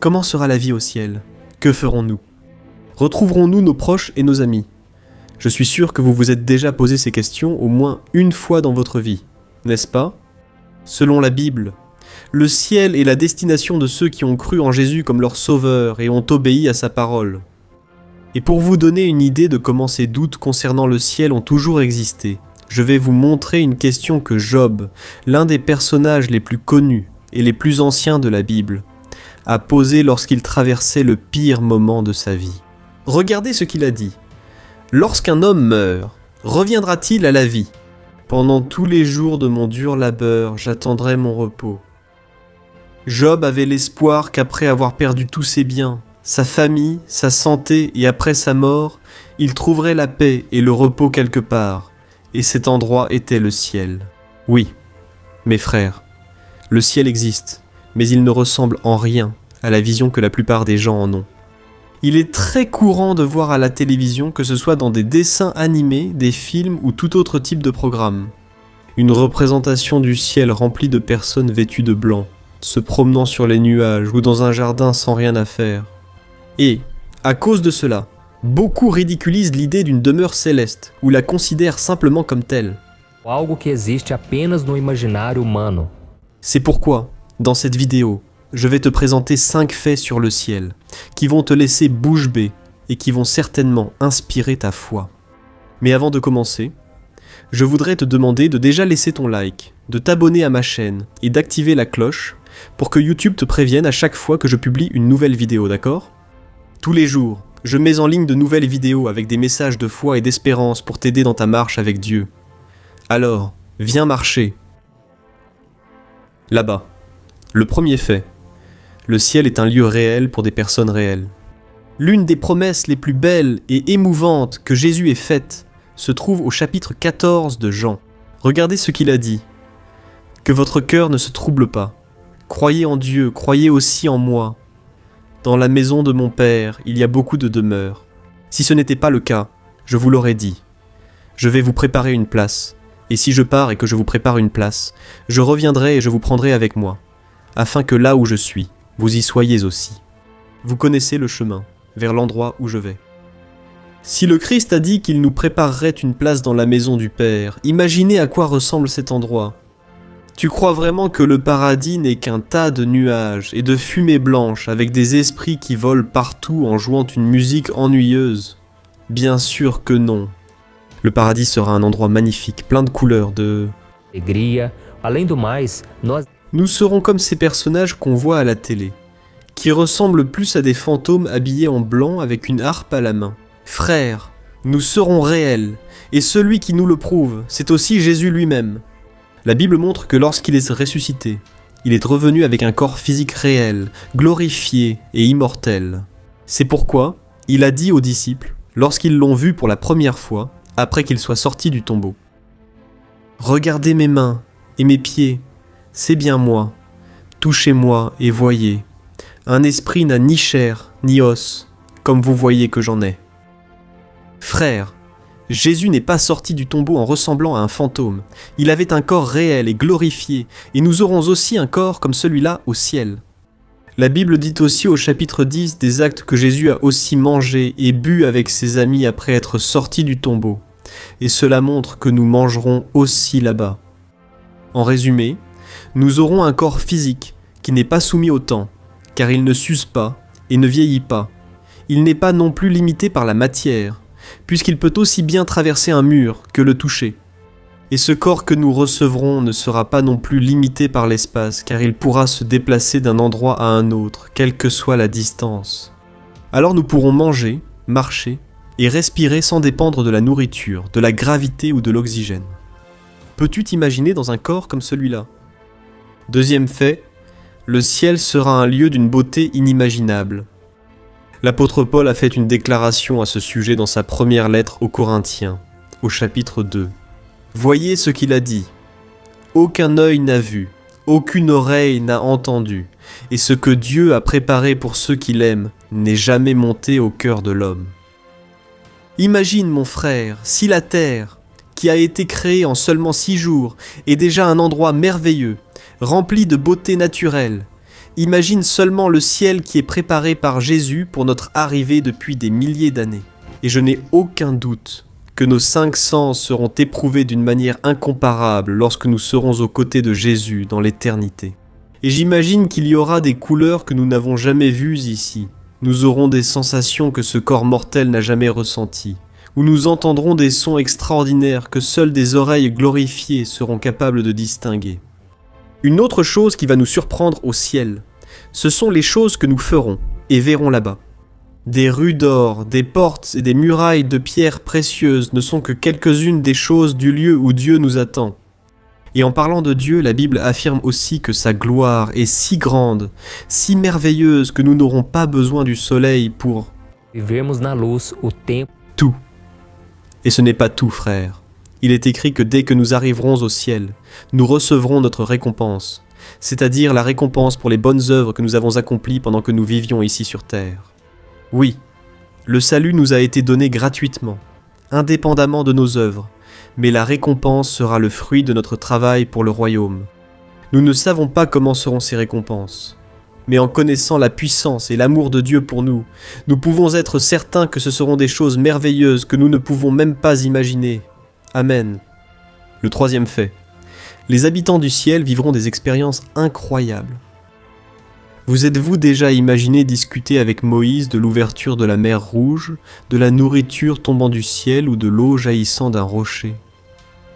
Comment sera la vie au ciel? Que ferons-nous? Retrouverons-nous nos proches et nos amis? Je suis sûr que vous vous êtes déjà posé ces questions au moins une fois dans votre vie, n'est-ce pas? Selon la Bible, le ciel est la destination de ceux qui ont cru en Jésus comme leur sauveur et ont obéi à sa parole. Et pour vous donner une idée de comment ces doutes concernant le ciel ont toujours existé, je vais vous montrer une question que Job, l'un des personnages les plus connus et les plus anciens de la Bible, a posée lorsqu'il traversait le pire moment de sa vie. Regardez ce qu'il a dit. « Lorsqu'un homme meurt, reviendra-t-il à la vie? Pendant tous les jours de mon dur labeur, j'attendrai mon repos. » Job avait l'espoir qu'après avoir perdu tous ses biens, sa famille, sa santé et après sa mort, il trouverait la paix et le repos quelque part, et cet endroit était le ciel. Oui, mes frères, le ciel existe, mais il ne ressemble en rien à la vision que la plupart des gens en ont. Il est très courant de voir à la télévision, que ce soit dans des dessins animés, des films ou tout autre type de programme, une représentation du ciel remplie de personnes vêtues de blanc, se promenant sur les nuages ou dans un jardin sans rien à faire. Et, à cause de cela, beaucoup ridiculisent l'idée d'une demeure céleste ou la considèrent simplement comme telle. Algo que existe apenas no imaginário humano. C'est pourquoi, dans cette vidéo, je vais te présenter 5 faits sur le ciel, qui vont te laisser bouche bée et qui vont certainement inspirer ta foi. Mais avant de commencer, je voudrais te demander de déjà laisser ton like, de t'abonner à ma chaîne et d'activer la cloche pour que YouTube te prévienne à chaque fois que je publie une nouvelle vidéo, d'accord ? Tous les jours, je mets en ligne de nouvelles vidéos avec des messages de foi et d'espérance pour t'aider dans ta marche avec Dieu. Alors, viens marcher. Là-bas, le premier fait. Le ciel est un lieu réel pour des personnes réelles. L'une des promesses les plus belles et émouvantes que Jésus ait faites se trouve au chapitre 14 de Jean. Regardez ce qu'il a dit. « Que votre cœur ne se trouble pas. Croyez en Dieu, croyez aussi en moi. Dans la maison de mon Père, il y a beaucoup de demeures. Si ce n'était pas le cas, je vous l'aurais dit. Je vais vous préparer une place. Et si je pars et que je vous prépare une place, je reviendrai et je vous prendrai avec moi, afin que là où je suis, vous y soyez aussi. Vous connaissez le chemin, vers l'endroit où je vais. » Si le Christ a dit qu'il nous préparerait une place dans la maison du Père, imaginez à quoi ressemble cet endroit. Tu crois vraiment que le paradis n'est qu'un tas de nuages et de fumée blanche avec des esprits qui volent partout en jouant une musique ennuyeuse? Bien sûr que non. Le paradis sera un endroit magnifique, plein de couleurs, Alegria. Além do mais, nós Nous serons comme ces personnages qu'on voit à la télé, qui ressemblent plus à des fantômes habillés en blanc avec une harpe à la main. Frères, nous serons réels, et celui qui nous le prouve, c'est aussi Jésus lui-même. La Bible montre que lorsqu'il est ressuscité, il est revenu avec un corps physique réel, glorifié et immortel. C'est pourquoi il a dit aux disciples, lorsqu'ils l'ont vu pour la première fois, après qu'il soit sorti du tombeau: « Regardez mes mains et mes pieds, c'est bien moi. Touchez-moi et voyez. Un esprit n'a ni chair ni os, comme vous voyez que j'en ai. » Frères, Jésus n'est pas sorti du tombeau en ressemblant à un fantôme. Il avait un corps réel et glorifié, et nous aurons aussi un corps comme celui-là au ciel. La Bible dit aussi au chapitre 10 des actes que Jésus a aussi mangé et bu avec ses amis après être sorti du tombeau, et cela montre que nous mangerons aussi là-bas. En résumé, nous aurons un corps physique qui n'est pas soumis au temps, car il ne s'use pas et ne vieillit pas. Il n'est pas non plus limité par la matière, puisqu'il peut aussi bien traverser un mur que le toucher. Et ce corps que nous recevrons ne sera pas non plus limité par l'espace, car il pourra se déplacer d'un endroit à un autre, quelle que soit la distance. Alors nous pourrons manger, marcher et respirer sans dépendre de la nourriture, de la gravité ou de l'oxygène. Peux-tu t'imaginer dans un corps comme celui-là? Deuxième fait, le ciel sera un lieu d'une beauté inimaginable. L'apôtre Paul a fait une déclaration à ce sujet dans sa première lettre aux Corinthiens, au chapitre 2. Voyez ce qu'il a dit. « Aucun œil n'a vu, aucune oreille n'a entendu, et ce que Dieu a préparé pour ceux qui l'aiment n'est jamais monté au cœur de l'homme. » Imagine, mon frère, si la terre, qui a été créée en seulement 6 jours, est déjà un endroit merveilleux, rempli de beauté naturelle, Imagine seulement le ciel qui est préparé par Jésus pour notre arrivée depuis des milliers d'années. Et je n'ai aucun doute que nos 5 sens seront éprouvés d'une manière incomparable lorsque nous serons aux côtés de Jésus dans l'éternité. Et j'imagine qu'il y aura des couleurs que nous n'avons jamais vues ici. Nous aurons des sensations que ce corps mortel n'a jamais ressenties, où nous entendrons des sons extraordinaires que seules des oreilles glorifiées seront capables de distinguer. Une autre chose qui va nous surprendre au ciel, ce sont les choses que nous ferons et verrons là-bas. Des rues d'or, des portes et des murailles de pierres précieuses ne sont que quelques-unes des choses du lieu où Dieu nous attend. Et en parlant de Dieu, la Bible affirme aussi que sa gloire est si grande, si merveilleuse que nous n'aurons pas besoin du soleil pour Vivermos na luz o tempo. tout. Et ce n'est pas tout, frère. Il est écrit que dès que nous arriverons au ciel, nous recevrons notre récompense, c'est-à-dire la récompense pour les bonnes œuvres que nous avons accomplies pendant que nous vivions ici sur terre. Oui, le salut nous a été donné gratuitement, indépendamment de nos œuvres, mais la récompense sera le fruit de notre travail pour le royaume. Nous ne savons pas comment seront ces récompenses, mais en connaissant la puissance et l'amour de Dieu pour nous, nous pouvons être certains que ce seront des choses merveilleuses que nous ne pouvons même pas imaginer. Amen. Le troisième fait. Les habitants du ciel vivront des expériences incroyables. Vous êtes-vous déjà imaginé discuter avec Moïse de l'ouverture de la mer Rouge, de la nourriture tombant du ciel ou de l'eau jaillissant d'un rocher?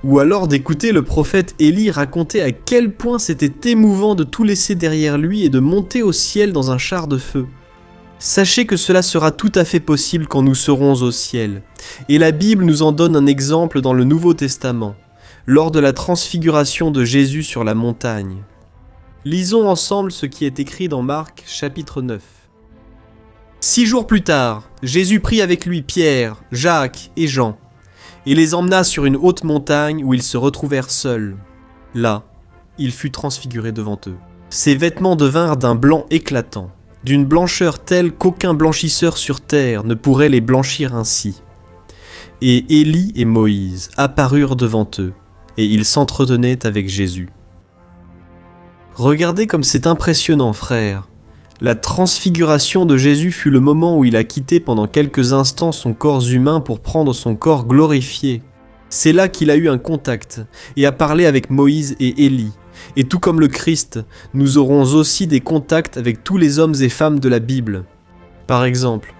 Ou alors d'écouter le prophète Élie raconter à quel point c'était émouvant de tout laisser derrière lui et de monter au ciel dans un char de feu. Sachez que cela sera tout à fait possible quand nous serons au ciel, et la Bible nous en donne un exemple dans le Nouveau Testament, lors de la transfiguration de Jésus sur la montagne. Lisons ensemble ce qui est écrit dans Marc, chapitre 9. 6 jours plus tard, Jésus prit avec lui Pierre, Jacques et Jean, et les emmena sur une haute montagne où ils se retrouvèrent seuls. Là, il fut transfiguré devant eux. Ses vêtements devinrent d'un blanc éclatant, d'une blancheur telle qu'aucun blanchisseur sur terre ne pourrait les blanchir ainsi. Et Élie et Moïse apparurent devant eux, et ils s'entretenaient avec Jésus. Regardez comme c'est impressionnant, frère. La transfiguration de Jésus fut le moment où il a quitté pendant quelques instants son corps humain pour prendre son corps glorifié. C'est là qu'il a eu un contact et a parlé avec Moïse et Élie. Et tout comme le Christ, nous aurons aussi des contacts avec tous les hommes et femmes de la Bible. Par exemple,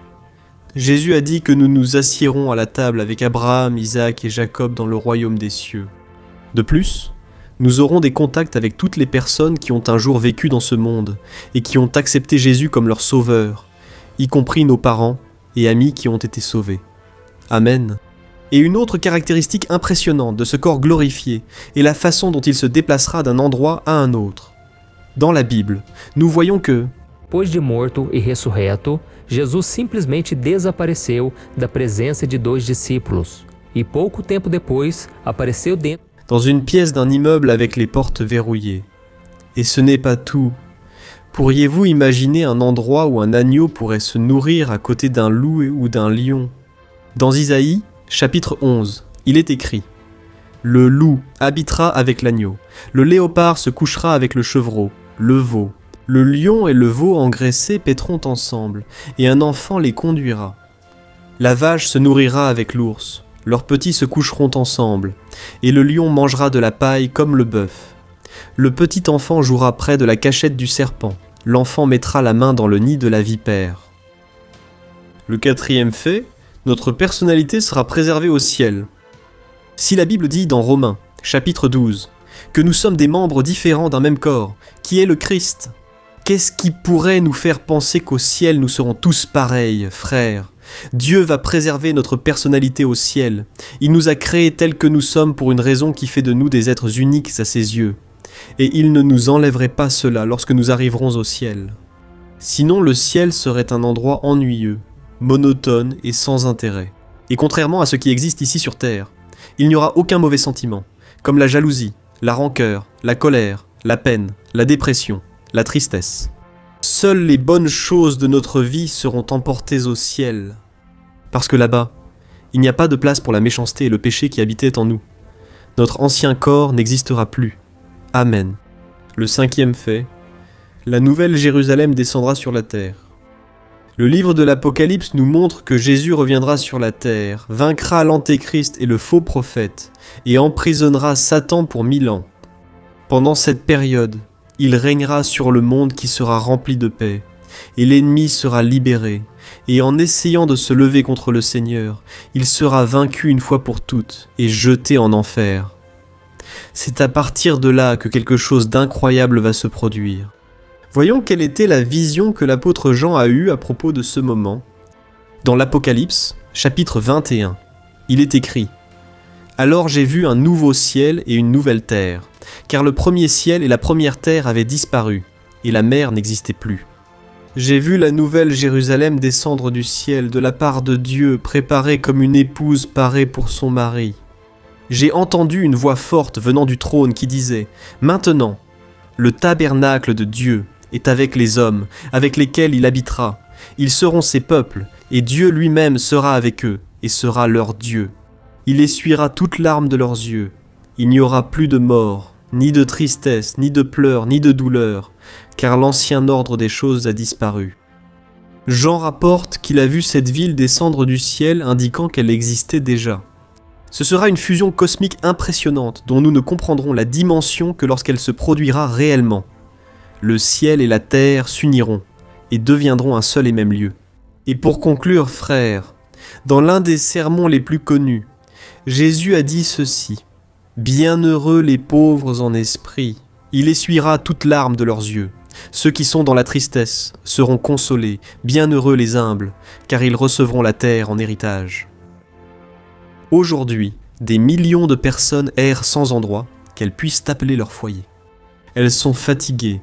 Jésus a dit que nous nous assiérons à la table avec Abraham, Isaac et Jacob dans le royaume des cieux. De plus, nous aurons des contacts avec toutes les personnes qui ont un jour vécu dans ce monde et qui ont accepté Jésus comme leur sauveur, y compris nos parents et amis qui ont été sauvés. Amen. Et une autre caractéristique impressionnante de ce corps glorifié est la façon dont il se déplacera d'un endroit à un autre. Dans la Bible, nous voyons que, Depois de morto e ressurreto, Jesus simplesmente desapareceu da presença de 2 discípulos. E pouco tempo depois, apareceu dentro dans une pièce d'un immeuble avec les portes verrouillées. Et ce n'est pas tout. Pourriez-vous imaginer un endroit où un agneau pourrait se nourrir à côté d'un loup ou d'un lion? Dans Isaïe, chapitre 11, il est écrit « Le loup habitera avec l'agneau, le léopard se couchera avec le chevreau, le veau. Le lion et le veau engraissés paîtront ensemble, et un enfant les conduira. La vache se nourrira avec l'ours. Leurs petits se coucheront ensemble, et le lion mangera de la paille comme le bœuf. Le petit enfant jouera près de la cachette du serpent, l'enfant mettra la main dans le nid de la vipère. » Le quatrième fait, notre personnalité sera préservée au ciel. Si la Bible dit dans Romains, chapitre 12, que nous sommes des membres différents d'un même corps, qui est le Christ, qu'est-ce qui pourrait nous faire penser qu'au ciel nous serons tous pareils, frères ? Dieu va préserver notre personnalité au ciel. Il nous a créés tels que nous sommes pour une raison qui fait de nous des êtres uniques à ses yeux. Et il ne nous enlèverait pas cela lorsque nous arriverons au ciel. Sinon, le ciel serait un endroit ennuyeux, monotone et sans intérêt. Et contrairement à ce qui existe ici sur terre, il n'y aura aucun mauvais sentiment, comme la jalousie, la rancœur, la colère, la peine, la dépression, la tristesse. Seules les bonnes choses de notre vie seront emportées au ciel. Parce que là-bas, il n'y a pas de place pour la méchanceté et le péché qui habitaient en nous. Notre ancien corps n'existera plus. Amen. Le cinquième fait, La nouvelle Jérusalem descendra sur la terre. Le livre de l'Apocalypse nous montre que Jésus reviendra sur la terre, vaincra l'Antéchrist et le faux prophète, et emprisonnera Satan pour 1000 ans. Pendant cette période, il régnera sur le monde qui sera rempli de paix, et l'ennemi sera libéré, et en essayant de se lever contre le Seigneur, il sera vaincu une fois pour toutes et jeté en enfer. C'est à partir de là que quelque chose d'incroyable va se produire. Voyons quelle était la vision que l'apôtre Jean a eue à propos de ce moment. Dans l'Apocalypse, chapitre 21, il est écrit « Alors j'ai vu un nouveau ciel et une nouvelle terre, car le premier ciel et la première terre avaient disparu, et la mer n'existait plus. J'ai vu la nouvelle Jérusalem descendre du ciel de la part de Dieu, préparée comme une épouse parée pour son mari. J'ai entendu une voix forte venant du trône qui disait « Maintenant, le tabernacle de Dieu est avec les hommes, avec lesquels il habitera. Ils seront ses peuples, et Dieu lui-même sera avec eux, et sera leur Dieu. Il essuiera toute larme de leurs yeux. Il n'y aura plus de mort, ni de tristesse, ni de pleurs, ni de douleur, car l'ancien ordre des choses a disparu. » Jean rapporte qu'il a vu cette ville descendre du ciel, indiquant qu'elle existait déjà. Ce sera une fusion cosmique impressionnante dont nous ne comprendrons la dimension que lorsqu'elle se produira réellement. Le ciel et la terre s'uniront et deviendront un seul et même lieu. Et pour conclure, frères, dans l'un des sermons les plus connus, Jésus a dit ceci : « Bienheureux les pauvres en esprit, il essuiera toute larme de leurs yeux. Ceux qui sont dans la tristesse seront consolés, bienheureux les humbles, car ils recevront la terre en héritage. » Aujourd'hui, des millions de personnes errent sans endroit qu'elles puissent appeler leur foyer. Elles sont fatiguées,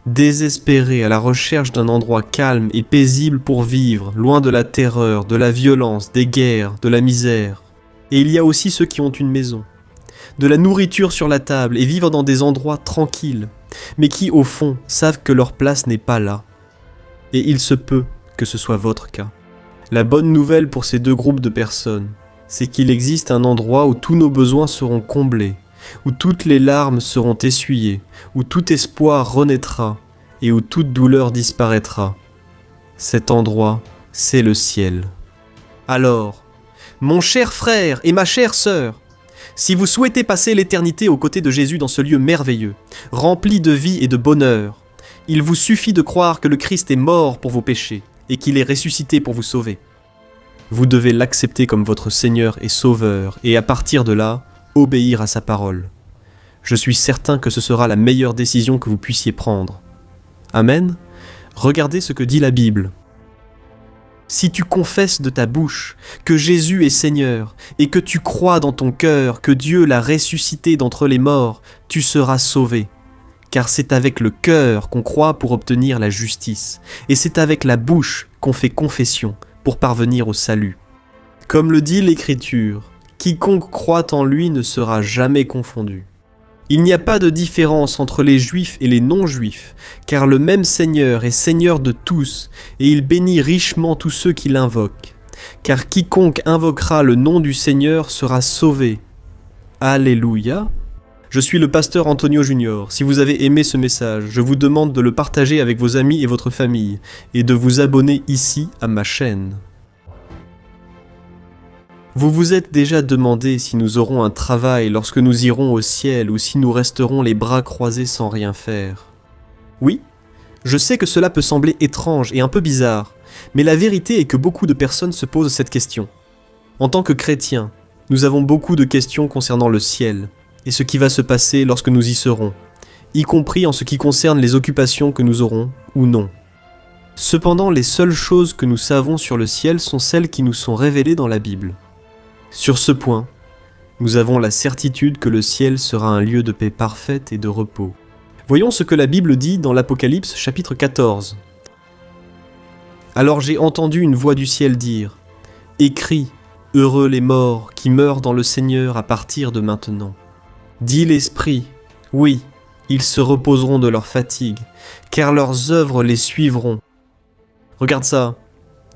désespérées à la recherche d'un endroit calme et paisible pour vivre, loin de la terreur, de la violence, des guerres, de la misère. Et il y a aussi ceux qui ont une maison, de la nourriture sur la table et vivent dans des endroits tranquilles, mais qui, au fond, savent que leur place n'est pas là. Et il se peut que ce soit votre cas. La bonne nouvelle pour ces deux groupes de personnes, c'est qu'il existe un endroit où tous nos besoins seront comblés, où toutes les larmes seront essuyées, où tout espoir renaîtra et où toute douleur disparaîtra. Cet endroit, c'est le ciel. Alors, mon cher frère et ma chère sœur, si vous souhaitez passer l'éternité aux côtés de Jésus dans ce lieu merveilleux, rempli de vie et de bonheur, il vous suffit de croire que le Christ est mort pour vos péchés et qu'il est ressuscité pour vous sauver. Vous devez l'accepter comme votre Seigneur et Sauveur et à partir de là, obéir à sa parole. Je suis certain que ce sera la meilleure décision que vous puissiez prendre. Amen. Regardez ce que dit la Bible. Si tu confesses de ta bouche que Jésus est Seigneur et que tu crois dans ton cœur que Dieu l'a ressuscité d'entre les morts, tu seras sauvé. Car c'est avec le cœur qu'on croit pour obtenir la justice, et c'est avec la bouche qu'on fait confession pour parvenir au salut. Comme le dit l'Écriture, quiconque croit en lui ne sera jamais confondu. Il n'y a pas de différence entre les Juifs et les non-Juifs, car le même Seigneur est Seigneur de tous, et il bénit richement tous ceux qui l'invoquent. Car quiconque invoquera le nom du Seigneur sera sauvé. Alléluia. Je suis le pasteur Antonio Junior. Si vous avez aimé ce message, je vous demande de le partager avec vos amis et votre famille, et de vous abonner ici à ma chaîne. Vous vous êtes déjà demandé si nous aurons un travail lorsque nous irons au ciel ou si nous resterons les bras croisés sans rien faire. Oui, je sais que cela peut sembler étrange et un peu bizarre, mais la vérité est que beaucoup de personnes se posent cette question. En tant que chrétiens, nous avons beaucoup de questions concernant le ciel et ce qui va se passer lorsque nous y serons, y compris en ce qui concerne les occupations que nous aurons ou non. Cependant, les seules choses que nous savons sur le ciel sont celles qui nous sont révélées dans la Bible. Sur ce point, nous avons la certitude que le ciel sera un lieu de paix parfaite et de repos. Voyons ce que la Bible dit dans l'Apocalypse chapitre 14. « Alors j'ai entendu une voix du ciel dire « Écris, heureux les morts qui meurent dans le Seigneur à partir de maintenant. Dit l'Esprit, oui, ils se reposeront de leur fatigue, car leurs œuvres les suivront. » Regarde ça.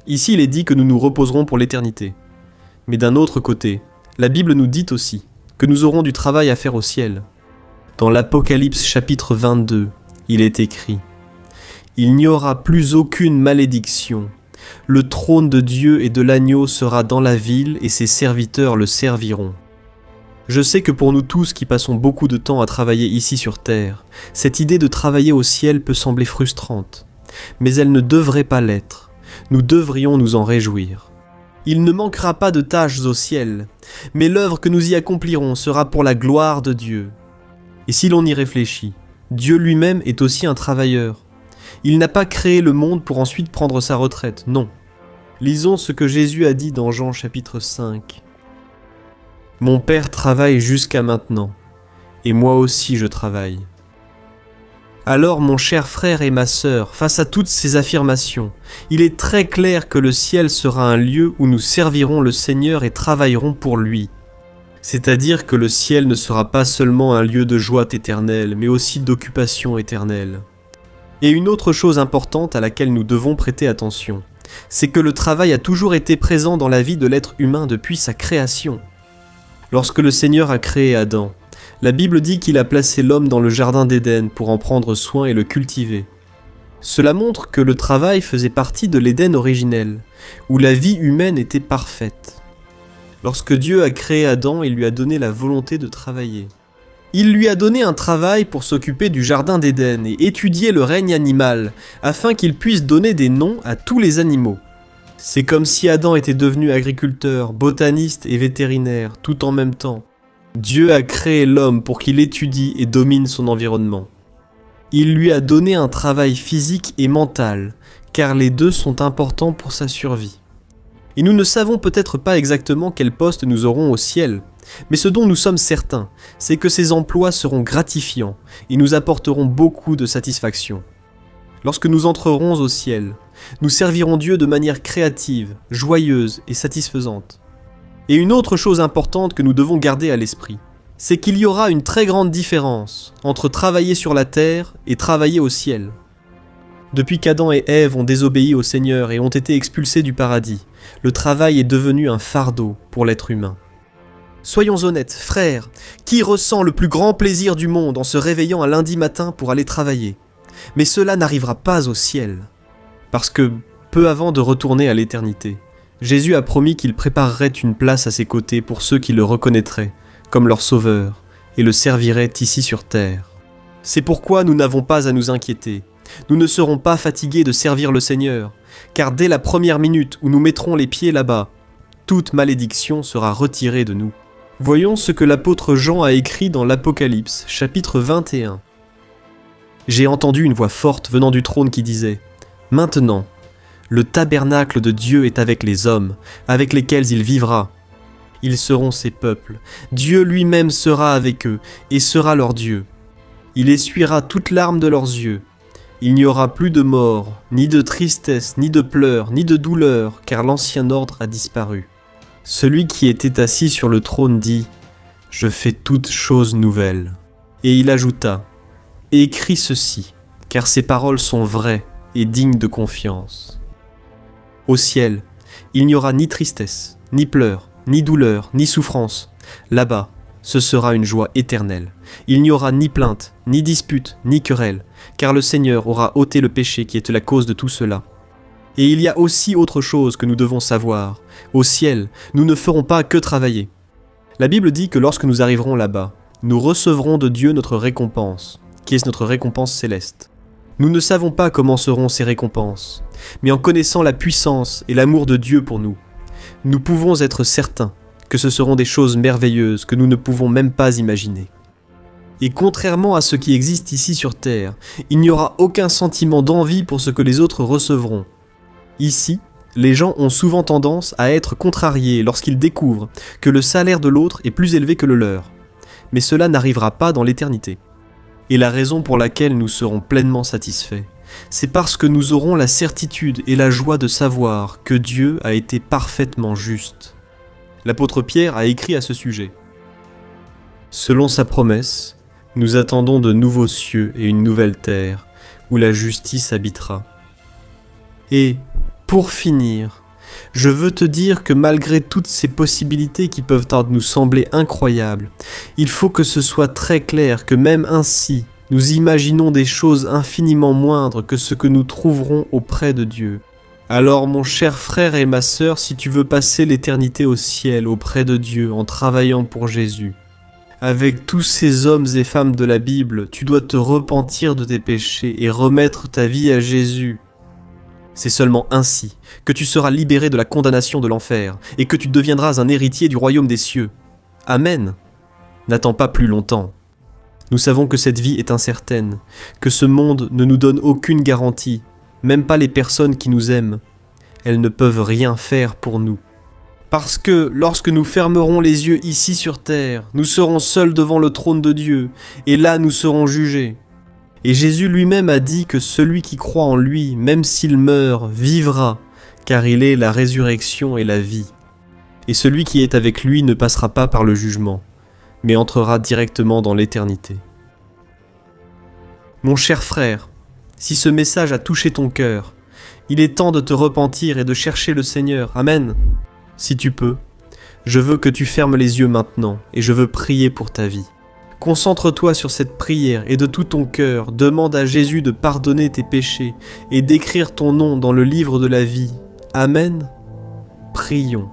Ici il est dit que nous nous reposerons pour l'éternité. Mais d'un autre côté, la Bible nous dit aussi que nous aurons du travail à faire au ciel. Dans l'Apocalypse chapitre 22, il est écrit : Il n'y aura plus aucune malédiction. Le trône de Dieu et de l'agneau sera dans la ville et ses serviteurs le serviront. Je sais que pour nous tous qui passons beaucoup de temps à travailler ici sur terre, cette idée de travailler au ciel peut sembler frustrante, mais elle ne devrait pas l'être. Nous devrions nous en réjouir. Il ne manquera pas de tâches au ciel, mais l'œuvre que nous y accomplirons sera pour la gloire de Dieu. Et si l'on y réfléchit, Dieu lui-même est aussi un travailleur. Il n'a pas créé le monde pour ensuite prendre sa retraite, non. Lisons ce que Jésus a dit dans Jean chapitre 5. « Mon Père travaille jusqu'à maintenant, et moi aussi je travaille. » Alors, mon cher frère et ma sœur, face à toutes ces affirmations, il est très clair que le ciel sera un lieu où nous servirons le Seigneur et travaillerons pour lui. C'est-à-dire que le ciel ne sera pas seulement un lieu de joie éternelle, mais aussi d'occupation éternelle. Et une autre chose importante à laquelle nous devons prêter attention, c'est que le travail a toujours été présent dans la vie de l'être humain depuis sa création. Lorsque le Seigneur a créé Adam, la Bible dit qu'il a placé l'homme dans le jardin d'Éden pour en prendre soin et le cultiver. Cela montre que le travail faisait partie de l'Éden originel, où la vie humaine était parfaite. Lorsque Dieu a créé Adam, il lui a donné la volonté de travailler. Il lui a donné un travail pour s'occuper du jardin d'Éden et étudier le règne animal, afin qu'il puisse donner des noms à tous les animaux. C'est comme si Adam était devenu agriculteur, botaniste et vétérinaire, tout en même temps. Dieu a créé l'homme pour qu'il étudie et domine son environnement. Il lui a donné un travail physique et mental, car les deux sont importants pour sa survie. Et nous ne savons peut-être pas exactement quel poste nous aurons au ciel, mais ce dont nous sommes certains, c'est que ces emplois seront gratifiants et nous apporteront beaucoup de satisfaction. Lorsque nous entrerons au ciel, nous servirons Dieu de manière créative, joyeuse et satisfaisante. Et une autre chose importante que nous devons garder à l'esprit, c'est qu'il y aura une très grande différence entre travailler sur la terre et travailler au ciel. Depuis qu'Adam et Ève ont désobéi au Seigneur et ont été expulsés du paradis, le travail est devenu un fardeau pour l'être humain. Soyons honnêtes, frères, qui ressent le plus grand plaisir du monde en se réveillant un lundi matin pour aller travailler? Mais cela n'arrivera pas au ciel, parce que, peu avant de retourner à l'éternité, Jésus a promis qu'il préparerait une place à ses côtés pour ceux qui le reconnaîtraient comme leur sauveur et le serviraient ici sur terre. C'est pourquoi nous n'avons pas à nous inquiéter. Nous ne serons pas fatigués de servir le Seigneur, car dès la première minute où nous mettrons les pieds là-bas, toute malédiction sera retirée de nous. Voyons ce que l'apôtre Jean a écrit dans l'Apocalypse, chapitre 21. J'ai entendu une voix forte venant du trône qui disait « Maintenant, le tabernacle de Dieu est avec les hommes, avec lesquels il vivra. Ils seront ses peuples. Dieu lui-même sera avec eux et sera leur Dieu. Il essuiera toute larme de leurs yeux. Il n'y aura plus de mort, ni de tristesse, ni de pleurs, ni de douleur, car l'ancien ordre a disparu. Celui qui était assis sur le trône dit « Je fais toutes choses nouvelles. » Et il ajouta « Écris ceci, car ces paroles sont vraies et dignes de confiance. » Au ciel, il n'y aura ni tristesse, ni pleurs, ni douleur, ni souffrance. Là-bas, ce sera une joie éternelle. Il n'y aura ni plainte, ni dispute, ni querelle, car le Seigneur aura ôté le péché qui est la cause de tout cela. Et il y a aussi autre chose que nous devons savoir. Au ciel, nous ne ferons pas que travailler. La Bible dit que lorsque nous arriverons là-bas, nous recevrons de Dieu notre récompense, qui est notre récompense céleste. Nous ne savons pas comment seront ces récompenses, mais en connaissant la puissance et l'amour de Dieu pour nous, nous pouvons être certains que ce seront des choses merveilleuses que nous ne pouvons même pas imaginer. Et contrairement à ce qui existe ici sur terre, il n'y aura aucun sentiment d'envie pour ce que les autres recevront. Ici, les gens ont souvent tendance à être contrariés lorsqu'ils découvrent que le salaire de l'autre est plus élevé que le leur. Mais cela n'arrivera pas dans l'éternité. Et la raison pour laquelle nous serons pleinement satisfaits, c'est parce que nous aurons la certitude et la joie de savoir que Dieu a été parfaitement juste. L'apôtre Pierre a écrit à ce sujet. Selon sa promesse, nous attendons de nouveaux cieux et une nouvelle terre, où la justice habitera. Et, pour finir, je veux te dire que malgré toutes ces possibilités qui peuvent nous sembler incroyables, il faut que ce soit très clair que même ainsi, Nous imaginons des choses infiniment moindres que ce que nous trouverons auprès de Dieu. Alors mon cher frère et ma sœur, si tu veux passer l'éternité au ciel auprès de Dieu en travaillant pour Jésus, avec tous ces hommes et femmes de la Bible, tu dois te repentir de tes péchés et remettre ta vie à Jésus. C'est seulement ainsi que tu seras libéré de la condamnation de l'enfer et que tu deviendras un héritier du royaume des cieux. Amen. N'attends pas plus longtemps. Nous savons que cette vie est incertaine, que ce monde ne nous donne aucune garantie, même pas les personnes qui nous aiment. Elles ne peuvent rien faire pour nous. Parce que lorsque nous fermerons les yeux ici sur terre, nous serons seuls devant le trône de Dieu, et là nous serons jugés. Et Jésus lui-même a dit que celui qui croit en lui, même s'il meurt, vivra, car il est la résurrection et la vie. Et celui qui est avec lui ne passera pas par le jugement, mais entrera directement dans l'éternité. Mon cher frère, si ce message a touché ton cœur, il est temps de te repentir et de chercher le Seigneur. Amen. Si tu peux, je veux que tu fermes les yeux maintenant et je veux prier pour ta vie. Concentre-toi sur cette prière et de tout ton cœur, demande à Jésus de pardonner tes péchés et d'écrire ton nom dans le livre de la vie. Amen. Prions.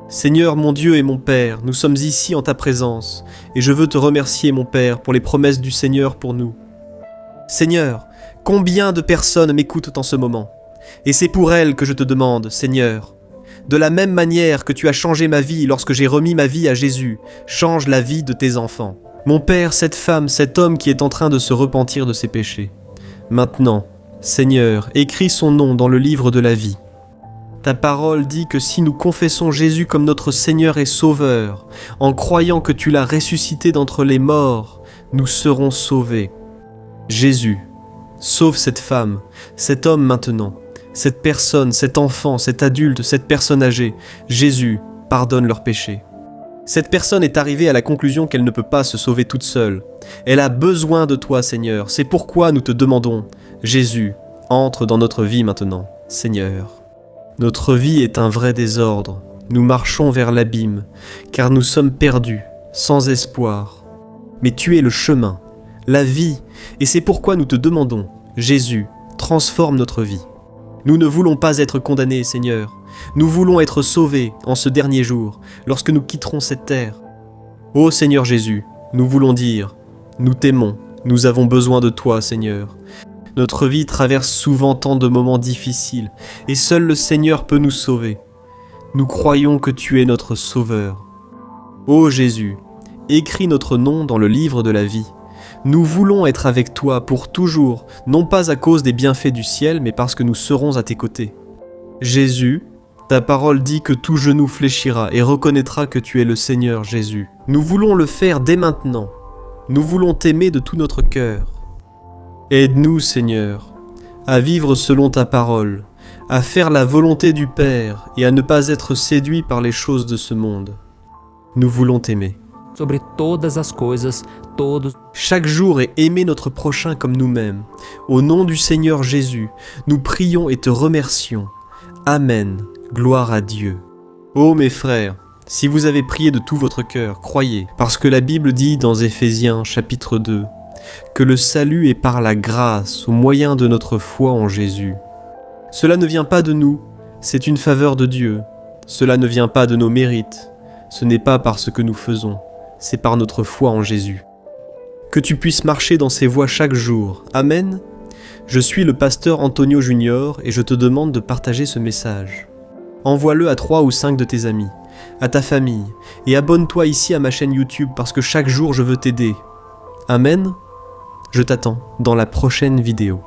Seigneur mon Dieu et mon Père, nous sommes ici en ta présence et je veux te remercier mon Père pour les promesses du Seigneur pour nous. Seigneur, combien de personnes m'écoutent en ce moment? Et c'est pour elles que je te demande, Seigneur, de la même manière que tu as changé ma vie lorsque j'ai remis ma vie à Jésus, change la vie de tes enfants. Mon Père, cette femme, cet homme qui est en train de se repentir de ses péchés. Maintenant, Seigneur, écris son nom dans le livre de la vie. Ta parole dit que si nous confessons Jésus comme notre Seigneur et Sauveur, en croyant que tu l'as ressuscité d'entre les morts, nous serons sauvés. Jésus, sauve cette femme, cet homme maintenant, cette personne, cet enfant, cet adulte, cette personne âgée. Jésus, pardonne leurs péchés. Cette personne est arrivée à la conclusion qu'elle ne peut pas se sauver toute seule. Elle a besoin de toi, Seigneur. C'est pourquoi nous te demandons, Jésus, entre dans notre vie maintenant, Seigneur. Notre vie est un vrai désordre. Nous marchons vers l'abîme, car nous sommes perdus, sans espoir. Mais tu es le chemin, la vie, et c'est pourquoi nous te demandons, Jésus, transforme notre vie. Nous ne voulons pas être condamnés, Seigneur. Nous voulons être sauvés en ce dernier jour, lorsque nous quitterons cette terre. Ô Seigneur Jésus, nous voulons dire, nous t'aimons, nous avons besoin de toi, Seigneur. Notre vie traverse souvent tant de moments difficiles, et seul le Seigneur peut nous sauver. Nous croyons que tu es notre Sauveur. Ô Jésus, écris notre nom dans le livre de la vie. Nous voulons être avec toi pour toujours, non pas à cause des bienfaits du ciel, mais parce que nous serons à tes côtés. Jésus, ta parole dit que tout genou fléchira et reconnaîtra que tu es le Seigneur Jésus. Nous voulons le faire dès maintenant. Nous voulons t'aimer de tout notre cœur. Aide-nous, Seigneur, à vivre selon ta parole, à faire la volonté du Père et à ne pas être séduits par les choses de ce monde. Nous voulons t'aimer. Sobre todas as coisas, todos. Chaque jour et aimer notre prochain comme nous-mêmes. Au nom du Seigneur Jésus, nous prions et te remercions. Amen. Gloire à Dieu. Ô mes frères, si vous avez prié de tout votre cœur, croyez, parce que la Bible dit dans Éphésiens chapitre 2, que le salut est par la grâce, au moyen de notre foi en Jésus. Cela ne vient pas de nous, c'est une faveur de Dieu. Cela ne vient pas de nos mérites, ce n'est pas par ce que nous faisons, c'est par notre foi en Jésus. Que tu puisses marcher dans ses voies chaque jour. Amen. Je suis le pasteur Antonio Junior et je te demande de partager ce message. Envoie-le à 3 ou 5 de tes amis, à ta famille, et abonne-toi ici à ma chaîne YouTube parce que chaque jour je veux t'aider. Amen. Je t'attends dans la prochaine vidéo.